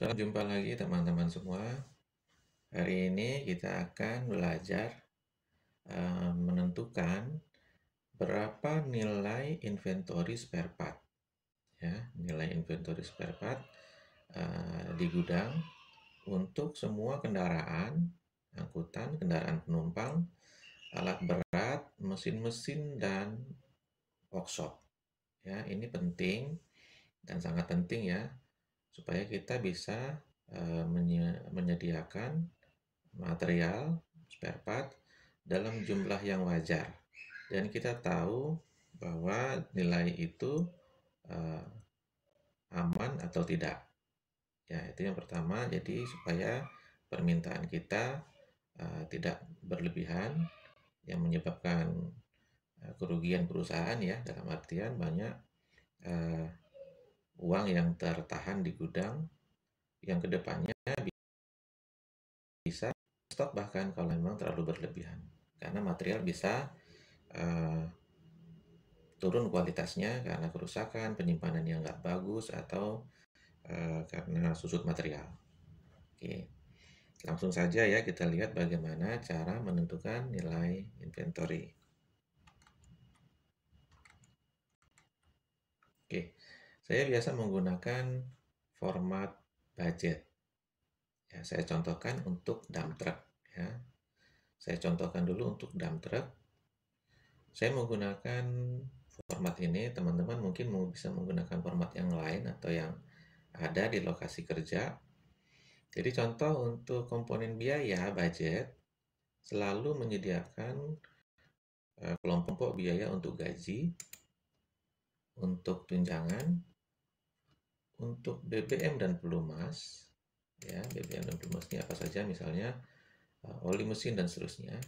Selamat jumpa lagi teman-teman semua. Hari ini kita akan belajar menentukan berapa nilai inventory spare part. Ya, nilai inventory spare part di gudang untuk semua kendaraan, angkutan, kendaraan penumpang, alat berat, mesin-mesin, dan workshop. Ya, ini penting dan sangat penting ya, supaya kita bisa menyediakan material spare part dalam jumlah yang wajar, dan kita tahu bahwa nilai itu uh, aman atau tidak. Ya, itu yang pertama. Jadi supaya permintaan kita tidak berlebihan yang menyebabkan kerugian perusahaan, ya, dalam artian banyak uh, uang yang tertahan di gudang yang kedepannya bisa stok, bahkan kalau memang terlalu berlebihan, karena material bisa uh, turun kualitasnya karena kerusakan, penyimpanan yang nggak bagus, atau karena susut material. Oke, langsung saja ya kita lihat bagaimana cara menentukan nilai inventory. Oke, saya biasa menggunakan format budget. Ya, saya contohkan untuk dump truck. Ya, saya contohkan dulu untuk dump truck. Saya menggunakan format ini. Teman-teman mungkin bisa menggunakan format yang lain atau yang ada di lokasi kerja. Jadi contoh untuk komponen biaya budget selalu menyediakan kelompok biaya untuk gaji, untuk tunjangan, untuk BBM dan pelumas. Ya, BBM dan pelumas ini apa saja, misalnya oli mesin dan seterusnya.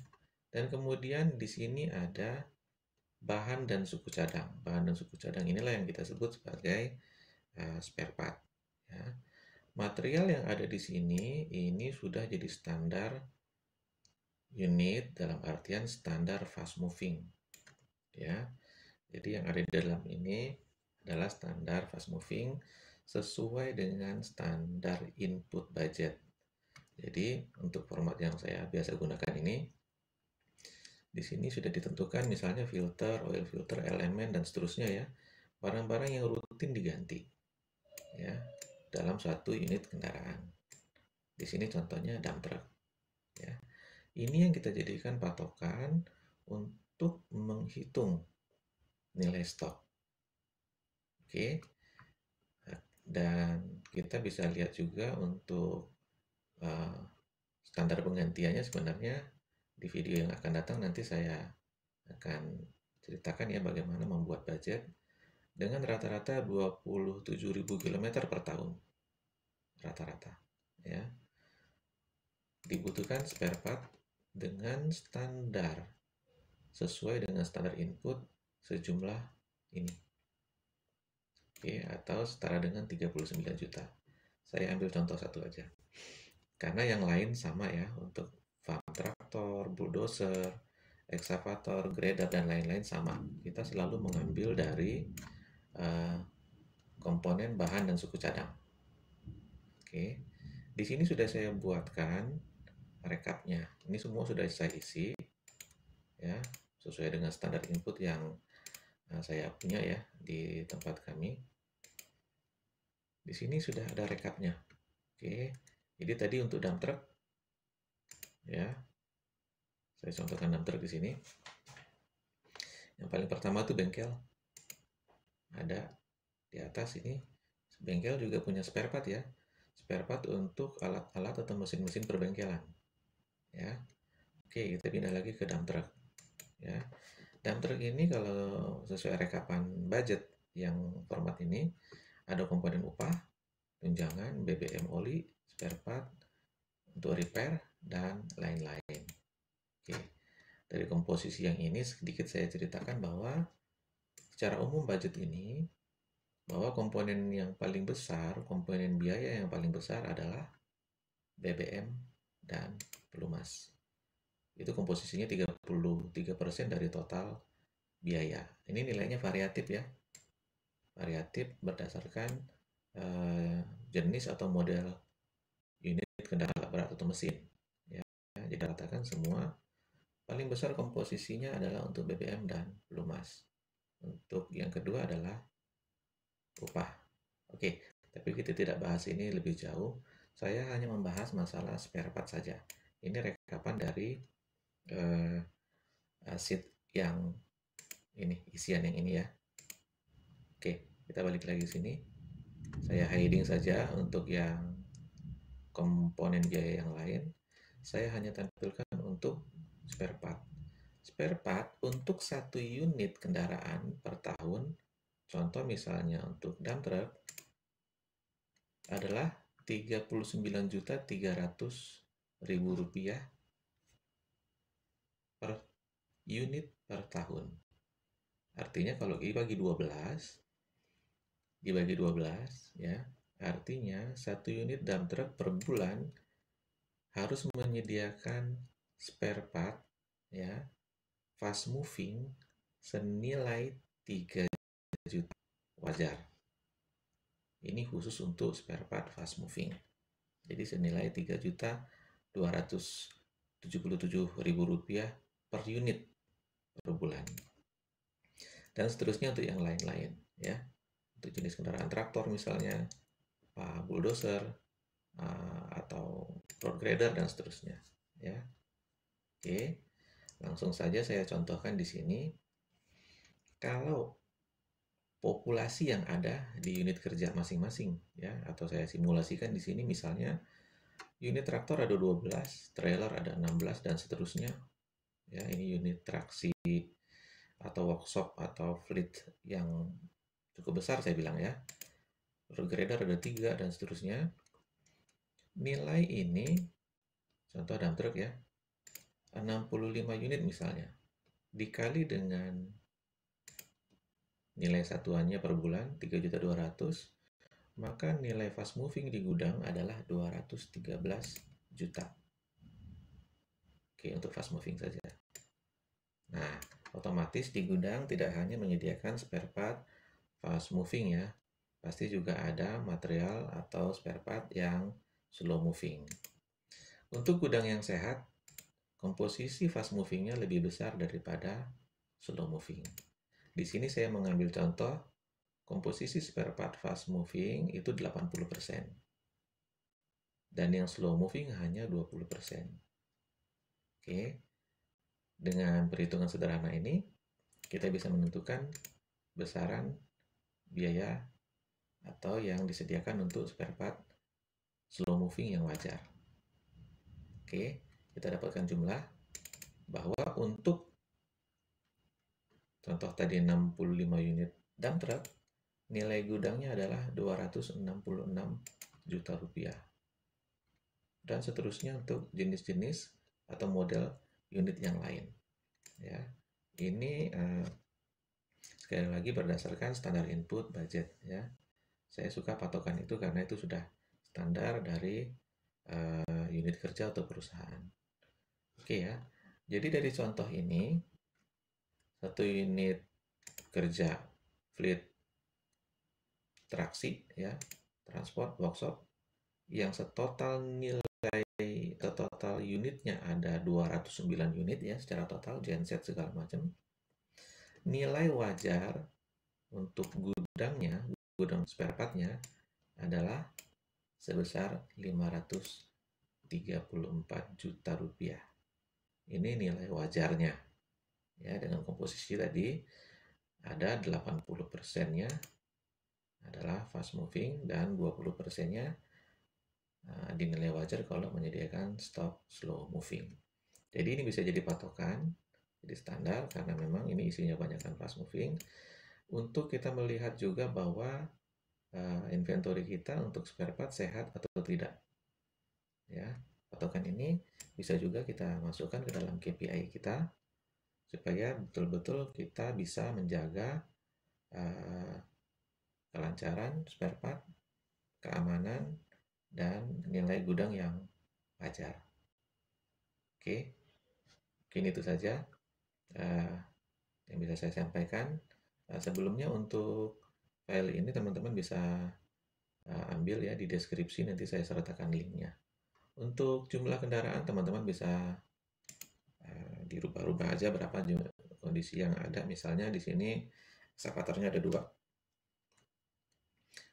Dan kemudian di sini ada bahan dan suku cadang. Bahan dan suku cadang inilah yang kita sebut sebagai spare part. Ya. Material yang ada di sini ini sudah jadi standar unit, dalam artian standar fast moving. Ya, jadi yang ada di dalam ini adalah standar fast moving sesuai dengan standar input budget. Jadi untuk format yang saya biasa gunakan ini, di sini sudah ditentukan misalnya filter, oil filter, elemen, dan seterusnya ya. Barang-barang yang rutin diganti ya dalam satu unit kendaraan. Di sini contohnya dump truck ya. Ini yang kita jadikan patokan untuk menghitung nilai stok. Oke. Dan kita bisa lihat juga untuk standar penggantiannya. Sebenarnya di video yang akan datang nanti saya akan ceritakan ya bagaimana membuat budget dengan rata-rata 27.000 km per tahun. Rata-rata ya. Dibutuhkan spare part dengan standar sesuai dengan standar input sejumlah ini. Oke, atau setara dengan 39 juta. Saya ambil contoh satu aja. Karena yang lain sama ya, untuk farm traktor, bulldozer, ekskavator, grader, dan lain-lain sama. Kita selalu mengambil dari komponen bahan dan suku cadang. Oke, di sini sudah saya buatkan rekapnya. Ini semua sudah saya isi ya, sesuai dengan standar input yang saya punya ya di tempat kami. Di sini sudah ada rekapnya. Oke, jadi tadi untuk dump truck ya, saya contohkan dump truck di sini. Yang paling pertama itu bengkel. Ada di atas ini. Bengkel juga punya spare part ya. Spare part untuk alat-alat atau mesin-mesin perbengkelan. Ya. Oke, kita pindah lagi ke dump truck. Ya. Dump truck ini kalau sesuai rekapan budget yang format ini, ada komponen upah, tunjangan, BBM oli, spare part untuk repair, dan lain-lain. Oke. Dari komposisi yang ini sedikit saya ceritakan bahwa secara umum budget ini, bahwa komponen yang paling besar, komponen biaya yang paling besar adalah BBM dan pelumas. Itu komposisinya 33% dari total biaya. Ini nilainya variatif ya. Variatif berdasarkan jenis atau model unit kendaraan berat atau mesin. Ya, jadi katakan semua paling besar komposisinya adalah untuk BBM dan pelumas. Untuk yang kedua adalah upah. Oke, tapi kita tidak bahas ini lebih jauh. Saya hanya membahas masalah spare part saja. Ini rekapan dari uh, sheet yang ini, isian yang ini ya. Oke, kita balik lagi sini. Saya hiding saja untuk yang komponen biaya yang lain. Saya hanya tampilkan untuk spare part. Spare part untuk satu unit kendaraan per tahun, contoh misalnya untuk dump truck, adalah Rp39.300.000 per unit per tahun. Artinya kalau dibagi 12 ya, artinya satu unit dump truck per bulan harus menyediakan spare part ya, fast moving senilai 3 juta wajar. Ini khusus untuk spare part fast moving. Jadi senilai Rp3.277.000 per unit per bulan. Dan seterusnya untuk yang lain-lain ya. Untuk jenis kendaraan traktor misalnya, bulldozer, atau road grader dan seterusnya ya. Oke, langsung saja saya contohkan di sini. Kalau populasi yang ada di unit kerja masing-masing ya, atau saya simulasikan di sini misalnya unit traktor ada 12, trailer ada 16 dan seterusnya. Ya, ini unit traksi atau workshop atau fleet yang cukup besar saya bilang ya. Road grader ada 3 dan seterusnya. Nilai ini contoh dump truck ya, 65 unit misalnya, dikali dengan nilai satuannya per bulan 3.200.000, maka nilai fast moving di gudang adalah 213 juta. Oke, untuk fast moving saja. Nah, otomatis di gudang tidak hanya menyediakan spare part fast moving ya, pasti juga ada material atau spare part yang slow moving. Untuk gudang yang sehat, komposisi fast movingnya lebih besar daripada slow moving. Di sini saya mengambil contoh komposisi spare part fast moving itu 80%. Dan yang slow moving hanya 20%. Oke. Dengan perhitungan sederhana ini, kita bisa menentukan besaran biaya atau yang disediakan untuk spare part slow moving yang wajar. Oke, kita dapatkan jumlah bahwa untuk contoh tadi 65 unit dump truck, nilai gudangnya adalah 266 juta rupiah. Dan seterusnya untuk jenis-jenis atau model unit yang lain. Ya, ini sekali lagi berdasarkan standar input budget ya. Saya suka patokan itu karena itu sudah standar dari unit kerja atau perusahaan. Oke ya. Jadi dari contoh ini, satu unit kerja fleet traksi ya, transport workshop yang setotal unitnya ada 209 unit ya secara total, genset segala macam. Nilai wajar untuk gudang spare partnya adalah sebesar 534 juta rupiah. Ini nilai wajarnya. Ya, dengan komposisi tadi ada 80%-nya adalah fast moving dan 20%-nya dinilai wajar kalau menyediakan stok slow moving. Jadi ini bisa jadi patokan, jadi standar karena memang ini isinya banyakkan fast moving. Untuk kita melihat juga bahwa inventory kita untuk spare part sehat atau tidak. Ya, patokan ini bisa juga kita masukkan ke dalam KPI kita supaya betul-betul kita bisa menjaga kelancaran spare part, keamanan, dan nilai gudang yang wajar. Oke, mungkin itu saja yang bisa saya sampaikan. Sebelumnya untuk file ini teman-teman bisa ambil ya di deskripsi, nanti saya sertakan linknya. Untuk jumlah kendaraan teman-teman bisa dirubah-rubah aja berapa kondisi yang ada. Misalnya di sini ekskavatornya ada 2.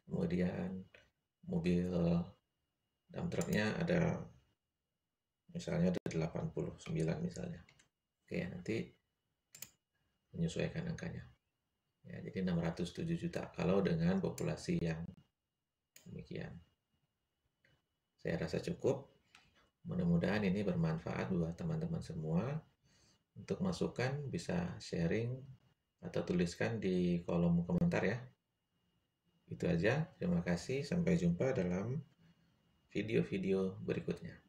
Kemudian mobil dump trucknya ada misalnya ada 89 misalnya. Oke, nanti menyesuaikan angkanya. Ya, jadi 607 juta kalau dengan populasi yang demikian. Saya rasa cukup. Mudah-mudahan ini bermanfaat buat teman-teman semua. Untuk masukan bisa sharing atau tuliskan di kolom komentar ya. Itu aja. Terima kasih. Sampai jumpa dalam video-video berikutnya.